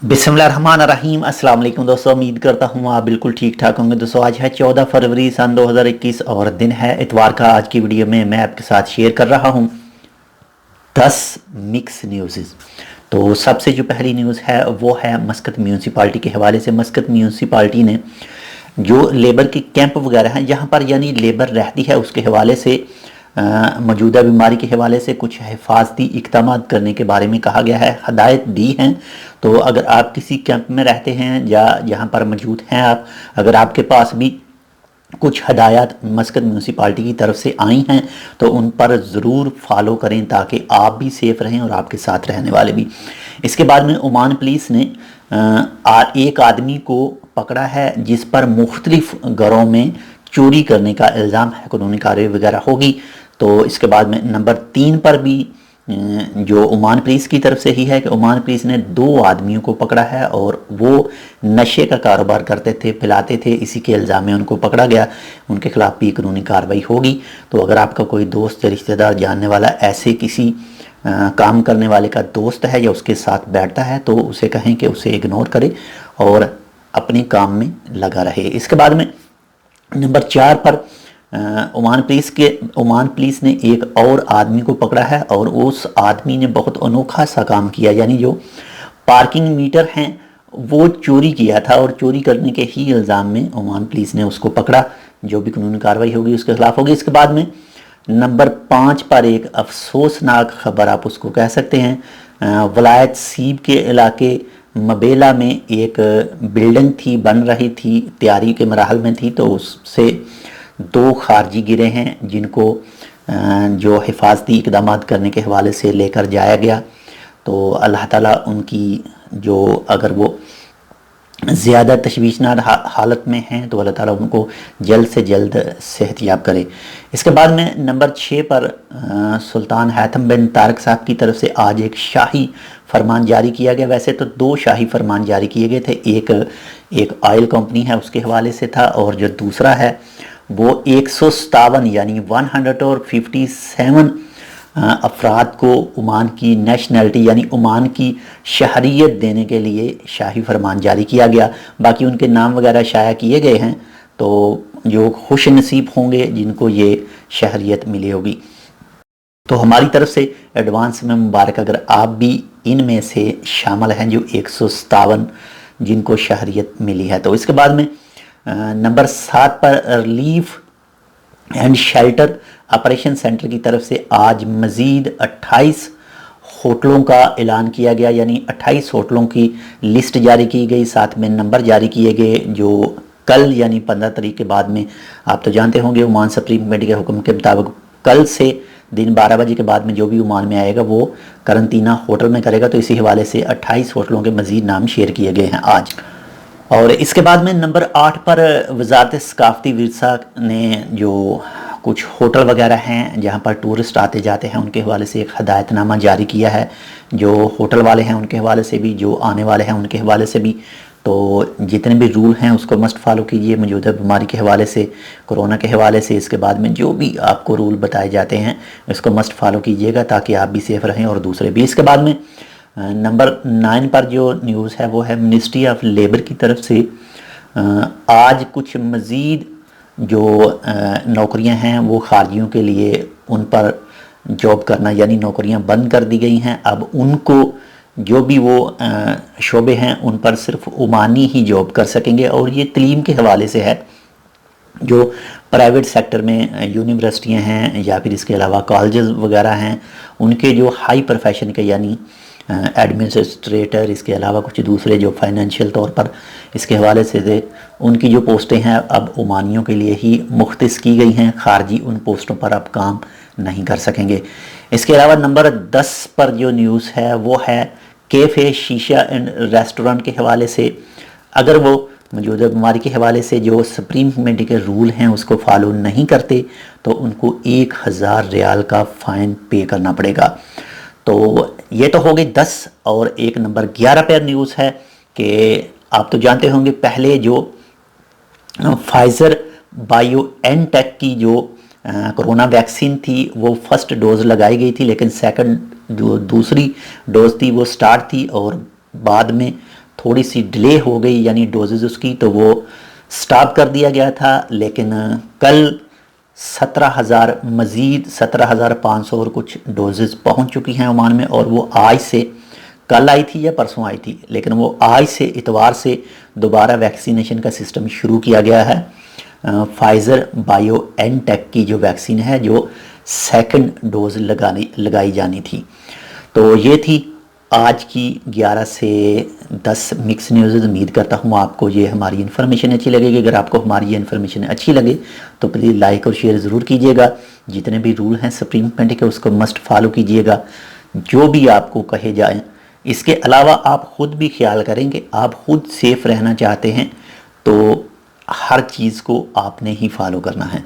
बिस्मिल्लाहिर्रहमानिर्रहीम। अस्सलाम वालेकुम दोस्तों, उम्मीद करता हूँ आप बिल्कुल ठीक ठाक होंगे। दोस्तों आज है 14 फरवरी सन 2021 और दिन है इतवार का। आज की वीडियो में मैं आपके साथ शेयर कर रहा हूँ 10 मिक्स न्यूज़। तो सबसे जो पहली न्यूज़ है वो है मस्कत म्यूनसिपाल्टी के हवाले से। मस्कत म्यूनसिपाल्टी ने जो लेबर के कैंप वगैरह हैं जहाँ पर यानी लेबर रहती है उसके हवाले से मौजूदा बीमारी के हवाले से कुछ हिफाजती इक़दाम करने के बारे में कहा गया है, हदायत दी हैं। तो अगर आप किसी कैंप में रहते हैं या जहाँ पर मौजूद हैं आप, अगर आपके पास भी कुछ हदायत मस्कत म्यूनसिपाल्टी की तरफ से आई हैं तो उन पर ज़रूर फॉलो करें ताकि आप भी सेफ़ रहें और आपके साथ रहने वाले भी। इसके बाद में ओमान पुलिस ने एक आदमी को पकड़ा है जिस पर मुख्तलिफ घरों में चोरी करने का इल्ज़ाम है, कानूनी कार्रवाई वगैरह होगी। तो इसके बाद में नंबर 3 पर भी जो ओमान पुलिस की तरफ से ही है कि ओमान पुलिस ने 2 आदमियों को पकड़ा है और वो नशे का कारोबार करते थे, फैलाते थे, इसी के इल्ज़ाम में उनको पकड़ा गया। उनके खिलाफ भी कानूनी कार्रवाई होगी। तो अगर आपका कोई दोस्त या रिश्तेदार जानने वाला ऐसे किसी काम करने वाले का दोस्त है या उसके साथ बैठता है तो उसे कहें कि उसे इग्नोर करे और अपने काम में लगा रहे। इसके बाद में नंबर 4 पर ओमान पुलिस ने एक और आदमी को पकड़ा है और उस आदमी ने बहुत अनोखा सा काम किया, यानी जो पार्किंग मीटर हैं वो चोरी किया था और चोरी करने के ही इल्ज़ाम में ओमान पुलिस ने उसको पकड़ा। जो भी कानूनी कार्रवाई होगी उसके खिलाफ होगी। इसके बाद में नंबर 5 पर एक अफसोसनाक खबर आप उसको कह सकते हैं। वलायत सीब के इलाके मबेला में एक बिल्डिंग थी, बन रही थी, तैयारी के मराहल में थी, तो उससे 2 खारजी गिरे हैं जिनको जो हिफाजती इक़दाम करने के हवाले से लेकर जाया गया। तो अल्लाह ताला उनकी जो अगर वो ज़्यादा तशवीशनाक हालत में हैं तो अल्लाह ताला उनको जल्द से जल्द सेहतयाब करे। इसके बाद में नंबर 6 पर सुल्तान हैथम बिन तारिक साहब की तरफ से आज एक शाही फरमान जारी किया गया। वैसे तो 2 शाही फरमान जारी किए गए थे, एक ऑयल कंपनी है उसके हवाले से था और जो दूसरा है वो 157 यानी 157 अफराद को ओमान की नेशनलिटी यानी ओमान की शहरियत देने के लिए शाही फरमान जारी किया गया। बाकी उनके नाम वगैरह शाया किए गए हैं, तो जो खुश नसीब होंगे जिनको ये शहरियत मिली होगी तो हमारी तरफ से एडवांस में मुबारक अगर आप भी इनमें से शामिल हैं जो 157 जिनको शहरियत मिली है। तो इसके बाद में नंबर 7 पर relief and shelter operation centre की तरफ से आज मज़ीद 28 होटलों का ऐलान किया गया, यानी 28 होटलों की लिस्ट जारी की गई, साथ में नंबर जारी किए गए जो कल यानी 15 तारीख के बाद में आप तो जानते होंगे ओमान सुप्रीम कमेटी के हुक्म के मुताबिक कल से दिन 12 बजे के बाद में जो भी ओमान में आएगा वो करंतना होटल में करेगा। तो इसी हवाले से 28 होटलों के मज़ीद नाम शेयर किए गए हैं आज। और इसके बाद में नंबर 8 पर वजारत सकाफ़ती विरसा ने जो कुछ होटल वगैरह हैं जहां पर टूरिस्ट आते जाते हैं उनके हवाले से एक हदायतनामा जारी किया है। जो होटल वाले हैं उनके हवाले से भी, जो आने वाले हैं उनके हवाले से भी। तो जितने भी रूल हैं उसको मस्ट फॉलो कीजिए मौजूदा बीमारी के हवाले से, कोरोना के हवाले से। इसके बाद में जो भी आपको रूल बताए जाते हैं इसको मस्ट फॉलो कीजिएगा ताकि आप भी सेफ़ रहें और दूसरे भी। इसके बाद में नंबर 9 पर जो न्यूज़ है वो है मिनिस्ट्री ऑफ लेबर की तरफ से आज कुछ मज़ीद जो नौकरियां हैं वो खारजियों के लिए उन पर जॉब करना यानी नौकरियां बंद कर दी गई हैं। अब उनको जो भी वो शोबे हैं उन पर सिर्फ ओमानी ही जॉब कर सकेंगे और ये तलीम के हवाले से है। जो प्राइवेट सेक्टर में यूनिवर्सिटियां हैं या फिर इसके अलावा कॉलेजेस वगैरह हैं उनके जो हाई प्रोफेशन के यानी एडमिनिस्ट्रेटर, इसके अलावा कुछ दूसरे जो फाइनेंशियल तौर पर इसके हवाले से थे उनकी जो पोस्टें हैं अब ओमानियों के लिए ही मुख्तस की गई हैं। खारजी उन पोस्टों पर अब काम नहीं कर सकेंगे। इसके अलावा नंबर 10 पर जो न्यूज़ है वो है कैफ़े शीशा एंड रेस्टोरेंट के हवाले से। अगर वो मौजूदा बीमारी के हवाले से जो सुप्रीम कमेटी के रूल हैं उसको फॉलो नहीं करते तो उनको 1000 रियाल का फ़ाइन पे करना पड़ेगा। तो ये तो हो गई 10। और एक नंबर 11 पर न्यूज़ है कि आप तो जानते होंगे पहले जो फाइज़र बायोएनटेक की जो कोरोना वैक्सीन थी वो फर्स्ट डोज लगाई गई थी, लेकिन सेकंड जो दूसरी डोज थी वो स्टार्ट थी और बाद में थोड़ी सी डिले हो गई, यानी डोजेज़ उसकी, तो वो स्टॉप कर दिया गया था। लेकिन कल 17,000 मज़ीद 17,500 और कुछ डोजेज़ पहुंच चुकी हैं ओमान में, और वो आज से, कल आई थी या परसों आई थी, लेकिन वो आज से इतवार से दोबारा वैक्सीनेशन का सिस्टम शुरू किया गया है। फाइज़र बायोएनटेक की जो वैक्सीन है, जो सेकंड डोज लगाई जानी थी। तो ये थी आज की 11 से 10 मिक्स न्यूज़। उम्मीद करता हूँ आपको ये हमारी इन्फॉर्मेशन अच्छी लगेगी। अगर आपको हमारी ये इन्फॉर्मेशन अच्छी लगे तो प्लीज़ लाइक और शेयर ज़रूर कीजिएगा। जितने भी रूल हैं सुप्रीम पेंट के, उसको मस्ट फॉलो कीजिएगा, जो भी आपको कहे जाए। इसके अलावा आप ख़ुद भी ख्याल करेंगे, आप ख़ुद सेफ़ रहना चाहते हैं तो हर चीज़ को आपने ही फॉलो करना है।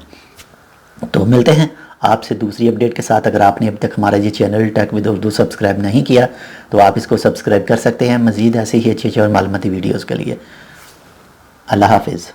तो मिलते हैं आपसे दूसरी अपडेट के साथ। अगर आपने अब तक हमारा ये channel tech with Urdu subscribe नहीं किया तो आप इसको सब्सक्राइब कर सकते हैं, मज़ीद ऐसे ही अच्छे और मालूमाती वीडियोज़ के लिए। अल्लाह हाफिज़।